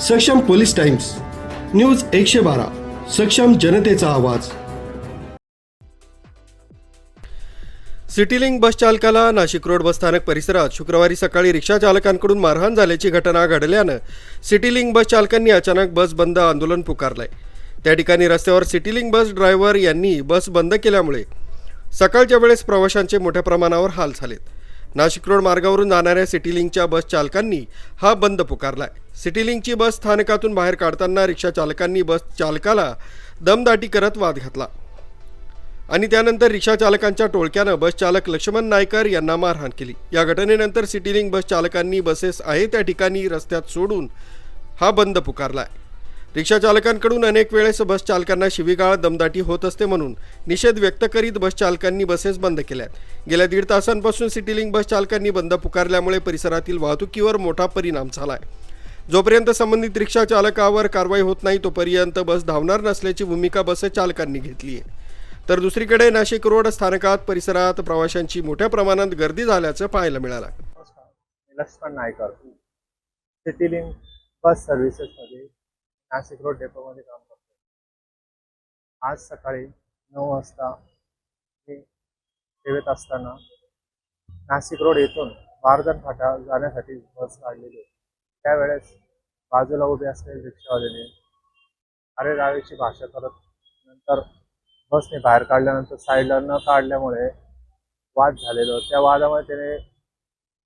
सक्षम police times news 112 सक्षम जनतेचा आवाज। सिटीलिंक बस चालकाला नाशिक रोड बस स्थानक परिसरात शुक्रवारी सकाळी रिक्षा चालकांकडून मारहाण झाल्याची घटना घडल्यानं सिटीलिंक बस चालकांनी अचानक बस बंद आंदोलन पुकारलंय। त्या ठिकाणी रस्त्यावर सिटीलिंक बस ड्रायव्हर यांनी बस बंद केल्यामुळे सकाळच्या वेळेस प्रवाशांचे मोठ्या प्रमाणावर हाल झालेत। नाशिक रोड मार्गावरून जाणाऱ्या सिटीलिंकच्या बस चालकांनी हा बंद पुकारलाय। सिटीलिंकची बस स्थानकातून बाहेर काढताना रिक्षा चालकांनी बस चालकाला दमदाटी करत वाद घातला आणि त्यानंतर रिक्षा चालकांच्या टोळक्यानं बस चालक लक्ष्मण नायकर यांना मारहाण केली। या घटनेनंतर सिटीलिंक बस चालकांनी बसेस आहे त्या ठिकाणी रस्त्यात सोडून हा बंद पुकारलाय। रिक्षा चालकांकडून अनेक वेळेस बस चालकांना शिवीगाळ दमदाटी होत असते म्हणून निषेध व्यक्त करीत बस चालकांनी बसेस बंद केल्यात। गेल्या 1.5 तासांपासून सिटीलिंक बस चालकांनी बंद पुकारल्यामुळे परिसरातील वाहतुकीवर मोठा परिणाम झालाय। जोपर्यंत संबंधित रिक्षा चालकावर कारवाई होत नाही तोपर्यंत बस धावणार नसल्याची भूमिका बस चालकांनी घेतली आहे। तर दुसरीकडे नाशिक रोड स्थानकात परिसरात प्रवाशांची मोठ्या प्रमाणात गर्दी झाल्याचं पाहायला मिळालं। लक्ष्मण नायकर सिटीलिंक बस सर्व्हिसेसमध्ये नाशिक रोड डेपोमध्ये काम करतो। आज सकाळी 9 वाजता मी सेवेत असताना नाशिक रोड येथून बारदान फाटा जाण्यासाठी बस काढलेली। त्यावेळेस बाजूला उभे असलेले रिक्षावाल्याने अरे रावेची भाषा करत नंतर बसने बाहेर काढल्यानंतर साईडला न काढल्यामुळे वाद झालेला। त्या वादामुळे त्याने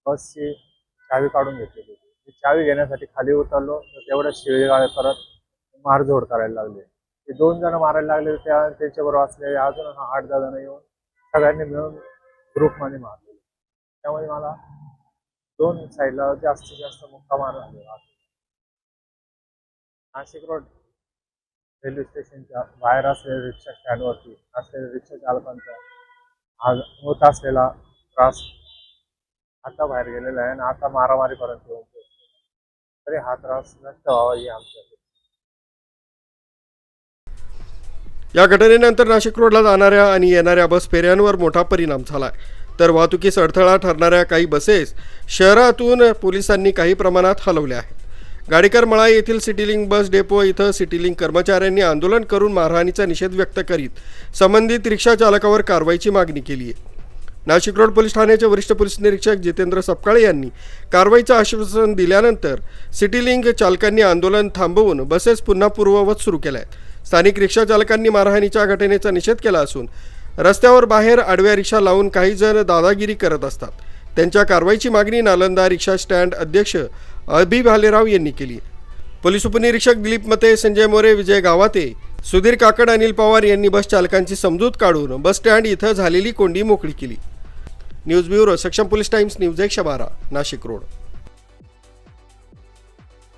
बसची चावी काढून घेतलेली होती। चावी घेण्यासाठी खाली उतरलो तर तेवढ्या शिवीगाळ करत मारझोड करायला लागले। ते 2 जण मारायला लागले। त्यांच्याबरोबर असलेले अजून 8-10 जण येऊन सगळ्यांनी मिळून ग्रुपमध्ये मारले। त्यामुळे मला 2 साईडला जास्तीत जास्त मुक्का मार झालेला। नाशिक रोड रेल्वे स्टेशनच्या बाहेर असलेल्या रिक्षा स्टँडवरती असलेल्या रिक्षा चालकांचा आज होत असलेला त्रास आता बाहेर गेलेला आहे आणि आता मारामारीपर्यंत येऊन पोहोचतो। तरी हा त्रास नष्ट व्हावा ही आमची अपेक्षा। या घटनेनंतर नाशिक रोडला जाणाऱ्या आणि येणाऱ्या बस फेऱ्यांवर मोठा परिणाम झाला। तर वाहतुकीस अडथळा ठरणाऱ्या काही बसेस शहरातून पोलिसांनी काही प्रमाणात हलवल्या आहेत। गाडेकर मळा येथील सिटीलिंक बस डेपो इथं सिटीलिंक कर्मचाऱ्यांनी आंदोलन करून मारहाणीचा निषेध व्यक्त करीत संबंधित रिक्षा चालकावर कारवाईची मागणी केली आहे। नाशिक रोड पोलीस ठाण्याचे वरिष्ठ पोलीस निरीक्षक जितेंद्र सपकाळे यांनी कारवाईचं आश्वासन दिल्यानंतर सिटीलिंक चालकांनी आंदोलन थांबवून बसेस पुन्हा पूर्ववत सुरू केल्या आहेत। स्थानिक रिक्षा चालकांनी मारहाणीच्या घटनेचा निषेध केला असून रस्त्यावर बाहेर आडव्या रिक्षा लावून काही जण दादागिरी करत असतात। त्यांच्या कारवाईची मागणी नालंदा रिक्षा स्टँड अध्यक्ष अभि भालेराव यांनी केली। पोलीस उपनिरीक्षक दिलीप मते, संजय मोरे, विजय गावाते, सुधीर काकड, अनिल पवार यांनी बस चालकांची समजूत काढून बस स्टँड इथं झालेली कोंडी मोकळी केली। न्यूज ब्युरो सक्षम police times news 112 Nashik road.